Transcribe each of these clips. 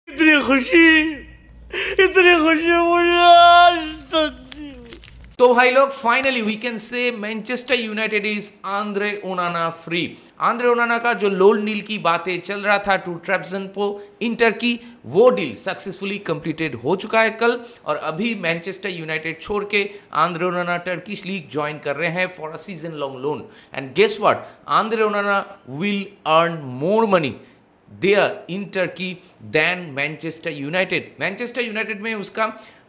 इतनी खुशी मुझे आज तक नहीं हुई। तो भाई लोग finally we can say Manchester United is Andre Onana free. Andre Onana का जो लोन डील की बातें चल रहा था टू ट्रेब्जनस्पर इंटर की, वो डील सक्सेसफुली कंप्लीटेड हो चुका है कल, और अभी मैनचेस्टर यूनाइटेड छोड़ के Andre Onana Turkish league join कर रहे हैं for a season long loan. And guess what, Andre Onana will earn more money there in Turkey than Manchester United. मैनचेस्टर यूनाइटेड में उसका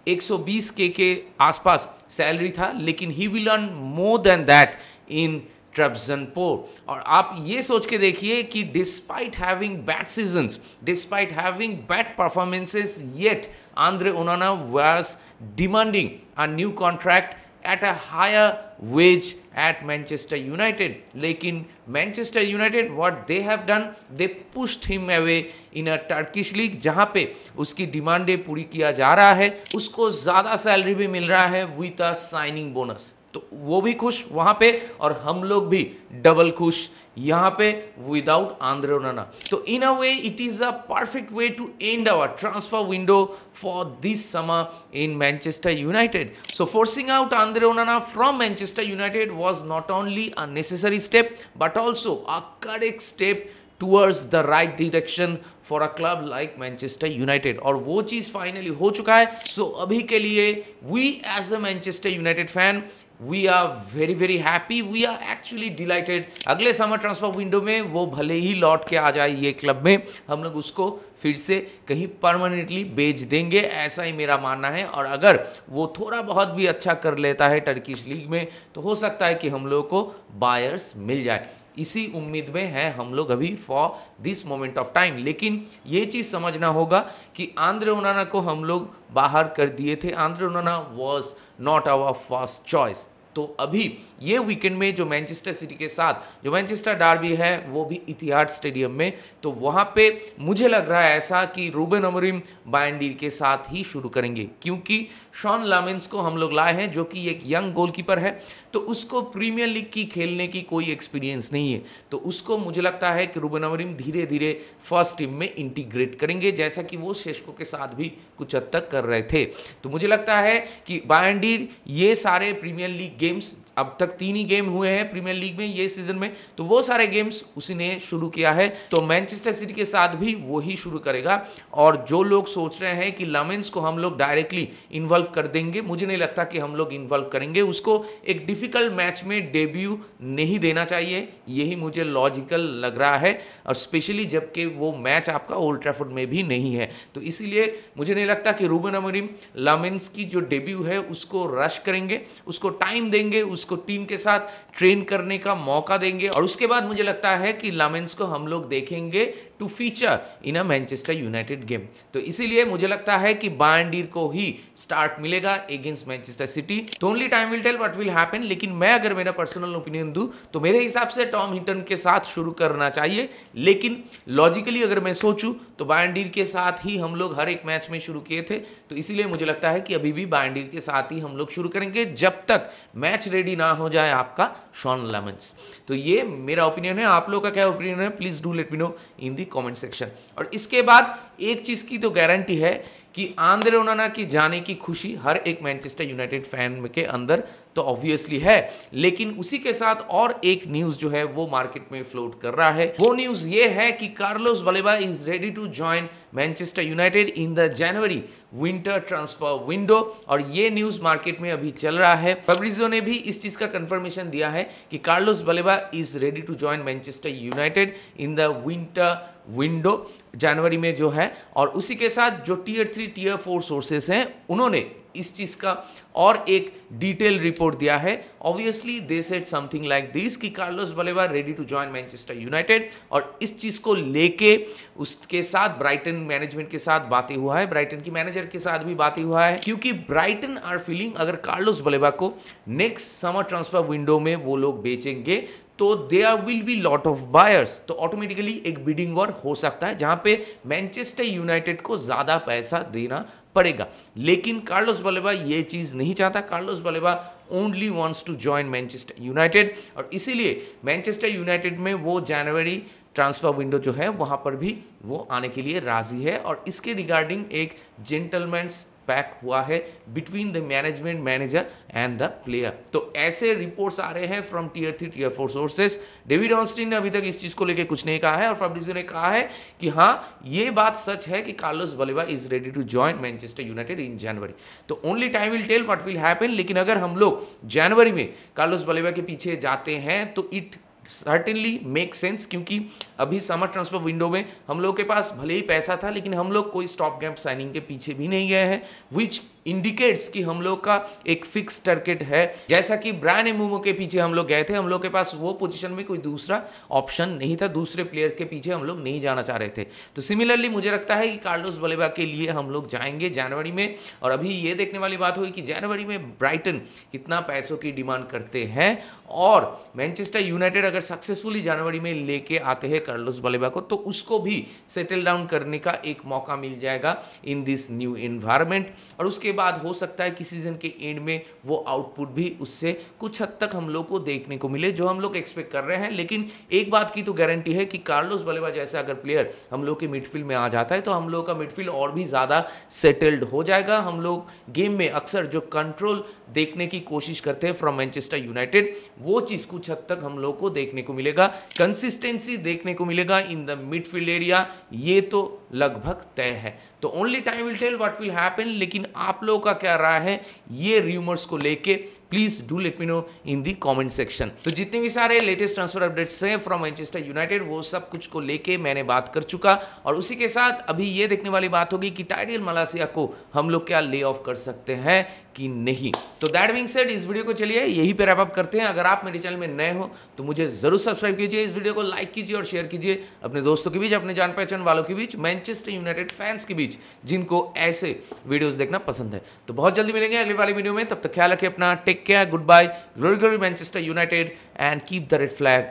120 के आसपास सैलरी था, लेकिन he will earn more than that in Trabzonspor. और आप ये सोच के देखिए कि despite having bad seasons, despite having bad performances, yet Andre Onana was demanding a new contract at a higher wage at Manchester United. लेकिन Manchester United what they have done, they pushed him away in a Turkish league जहाँ पे उसकी डिमांडें पूरी किया जा रहा है, उसको ज़्यादा सैलरी भी मिल रहा है with a signing bonus। तो वो भी खुश वहाँ पे, और हम लोग भी डबल खुश यहाँ पे विदाउट आंद्रे ओनाना। तो in a way it is a perfect way to end our transfer window for this summer in Manchester United. So forcing out Andre Onana from Manchester United was not only a necessary step but also a correct step towards the right direction for a club like Manchester United. और वो चीज finally हो चुका है। सो अभी के लिए we as a Manchester United fan we are very very happy, we are actually delighted. अगले समर ट्रांसफर विंडो में वो भले ही लौट के आ जाए ये क्लब में, हम लोग उसको फिर से कहीं परमानेंटली बेच देंगे, ऐसा ही मेरा मानना है। और अगर वो थोड़ा बहुत भी अच्छा कर लेता है टर्किश लीग में, तो हो सकता है कि हम लोग को बायर्स मिल जाए। इसी उम्मीद में है हम लोग अभी for this moment of time. लेकिन ये चीज़ समझना होगा कि आंद्रे ओनाना को हम लोग बाहर कर दिए थे। Andre Onana was not our first choice. तो अभी ये वीकेंड में जो मैनचेस्टर सिटी के साथ जो मैनचेस्टर डार्बी है, वो भी इतिहाद स्टेडियम में, तो वहाँ पे मुझे लग रहा है ऐसा कि रूबेन अमोरिम बायन के साथ ही शुरू करेंगे, क्योंकि शॉन लामेंस को हम लोग लाए हैं जो कि एक यंग गोलकीपर है, तो उसको प्रीमियर लीग की खेलने की कोई एक्सपीरियंस नहीं है। तो उसको मुझे लगता है कि रूबेन अमोरिम धीरे धीरे फर्स्ट टीम में इंटीग्रेट करेंगे, जैसा कि वो शेष्को के साथ भी कुछ हद तक कर रहे थे। तो मुझे लगता है कि बायन ये सारे प्रीमियर लीग गेम्स, अब तक 3 ही गेम हुए हैं प्रीमियर लीग में ये सीजन में, तो वो सारे गेम्स उसी ने शुरू किया है। तो मैनचेस्टर सिटी के साथ भी वो ही शुरू करेगा। और जो लोग सोच रहे हैं कि लामेंस को हम लोग डायरेक्टली इन्वॉल्व कर देंगे, मुझे नहीं लगता कि हम लोग इन्वॉल्व करेंगे। उसको एक डिफिकल्ट मैच में डेब्यू नहीं देना चाहिए, यही मुझे लॉजिकल लग रहा है। और स्पेशली जबकि वो मैच आपका ओल्ड ट्रैफोर्ड में भी नहीं है, तो इसीलिए मुझे नहीं लगता कि रूबेन अमोरिम लामेंस की जो डेब्यू है उसको रश करेंगे, उसको टाइम देंगे, उसको टीम के साथ ट्रेन करने का मौका देंगे। और उसके बाद मुझे लगता है कि लामेंस को हम लोग देखेंगे to feature in a Manchester United game. तो इसीलिए मुझे लगता है कि बायर्न को ही स्टार्ट मिलेगा अगेंस्ट मैनचेस्टर सिटी। तो only time will tell what will happen. लेकिन मैं अगर मेरा पर्सनल ओपिनियन दूं तो मेरे हिसाब से टॉम हिटन के साथ शुरू करना चाहिए। लेकिन लॉजिकली अगर मैं सोचूं तो बायर्न के साथ ही हम लोग हर एक मैच में शुरू किए थे, तो इसीलिए मुझे लगता है कि अभी भी बायर्न के साथ ही हम लोग शुरू करेंगे जब तक मैच रेडी ना हो जाए आपका शॉन लामेंस। तो ये मेरा ओपिनियन है। आप लोग का क्या ओपिनियन है, please do let me know in the comment section. और इसके बाद एक चीज की तो गारंटी है कि आंद्रे ओनाना की जाने की खुशी हर एक मैनचेस्टर यूनाइटेड फैन के अंदर तो ऑब्वियसली है, लेकिन उसी के साथ और एक न्यूज जो है वो मार्केट में फ्लोट कर रहा है। वो न्यूज ये है कि Carlos Baleba is ready to join Manchester United in the January winter transfer window. और ये न्यूज मार्केट में अभी चल रहा है। फैब्रिजियो ने भी इस चीज का कंफर्मेशन दिया है कि Carlos Baleba is ready to join Manchester United in the winter window जनवरी में जो है। और उसी के साथ जो टीयर 3 टीयर 4 सोर्सेस हैं उन्होंने इस चीज का और एक डिटेल रिपोर्ट दिया है। Obviously they said something like this कि Carlos Baleba ready to join Manchester United. और इस चीज को लेके उसके साथ ब्राइटन मैनेजमेंट के साथ बातें हुआ है, ब्राइटन की मैनेजर के साथ भी बातें हुआ है, क्योंकि ब्राइटन आर फीलिंग अगर कार्लोस बलेबा को नेक्स्ट समर ट्रांसफर विंडो में वो लोग बेचेंगे तो there will be lot of buyers, तो ऑटोमेटिकली एक बिडिंग वॉर हो सकता है जहां पे मैनचेस्टर यूनाइटेड को ज्यादा पैसा देना पड़ेगा। लेकिन कार्लोस बलेबा ये चीज नहीं चाहता। Carlos Baleba only wants to join Manchester United, और इसीलिए मैनचेस्टर यूनाइटेड में वो जनवरी ट्रांसफर विंडो जो है वहां पर भी वो आने के लिए राजी है और इसके रिगार्डिंग एक जेंटलमैन्स पैक हुआ है between the management manager and the player. तो ऐसे रिपोर्ट्स आ रहे हैं from tier 3 tier 4 sources. David Ornstein ने अभी तक इस चीज को लेकर कुछ नहीं कहा है और फैब्रिजियो ने कहा है कि हाँ ये बात सच है कि Carlos Baleba is ready to join Manchester United in January. तो only time will tell what will happen, लेकिन अगर हम लोग जनवरी में कार्लोस बलेबा के पीछे जाते हैं तो इट सर्टेनली मेक सेंस, क्योंकि अभी समर ट्रांसफर विंडो में हम लोग के पास भले ही पैसा था लेकिन हम लोग कोई स्टॉप गैप साइनिंग के पीछे भी नहीं गए हैं, विच इंडिकेट्स कि हम लोग का एक फिक्स टारगेट है। जैसा कि ब्रायन एम्बूमो के पीछे हम लोग गए थे, हम लोग के पास वो पोजीशन में कोई दूसरा ऑप्शन नहीं था, दूसरे प्लेयर के पीछे हम लोग नहीं जाना चाह रहे थे। तो सिमिलरली मुझे लगता है कि कार्लोस बलेबा के लिए हम लोग जाएंगे जनवरी में। और अभी ये देखने वाली बात होगी कि जनवरी में ब्राइटन कितना पैसों की डिमांड करते हैं और मैनचेस्टर यूनाइटेड अगर सक्सेसफुली जनवरी में लेके आते हैं कार्लोस बलेबा को तो उसको भी सेटल डाउन करने का एक मौका मिल जाएगा इन दिस न्यू एनवायरनमेंट। और उसके बाद हो सकता है कि सीजन के एंड में वो आउटपुट भी उससे कुछ हद तक हम लोग को देखने को मिले जो हम लोग एक्सपेक्ट कर रहे हैं। लेकिन एक बात की तो गारंटी है कि कार्लोस बलेबा जैसा अगर प्लेयर हम लोग के मिडफील्ड में आ जाता है तो हम लोग का मिडफील्ड और भी ज़्यादा सेटल्ड हो जाएगा। हम लोग गेम में अक्सर जो कंट्रोल देखने की कोशिश करते हैं फ्रॉम मैनचेस्टर यूनाइटेड वो चीज़ कुछ हद तक हम लोग को देखने को मिलेगा, कंसिस्टेंसी देखने को मिलेगा इन द मिडफील्ड एरिया, ये तो लगभग तय है। तो only time will tell what will happen. लेकिन आप लोगों का क्या राय है ये रूमर्स को लेके, please do let me know in the comment section. तो जितने भी सारे लेटेस्ट ट्रांसफर अपडेट्स हैं फ्रॉम मैनचेस्टर यूनाइटेड वो सब कुछ को लेके मैंने बात कर चुका। और उसी के साथ अभी ये देखने वाली बात होगी कि टाइरियल मलासिया को हम लोग क्या ले ऑफ कर सकते हैं कि नहीं। तो दैट बीइंग सेड इस वीडियो को चलिए यहीं पे रैप अप करते हैं। अगर आप मेरे चैनल में नए हो तो मुझे जरूर सब्सक्राइब कीजिए, इस वीडियो को लाइक कीजिए और शेयर कीजिए अपने दोस्तों के बीच, अपने जान पहचान वालों के बीच, मैनचेस्टर यूनाइटेड फैंस के बीच जिनको ऐसे वीडियोस देखना पसंद है। तो बहुत जल्दी मिलेंगे अगली वाली वीडियो में, तब तक ख्याल रखिए अपना, take care, goodbye, glory glory Manchester United and keep the red flag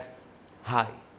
high.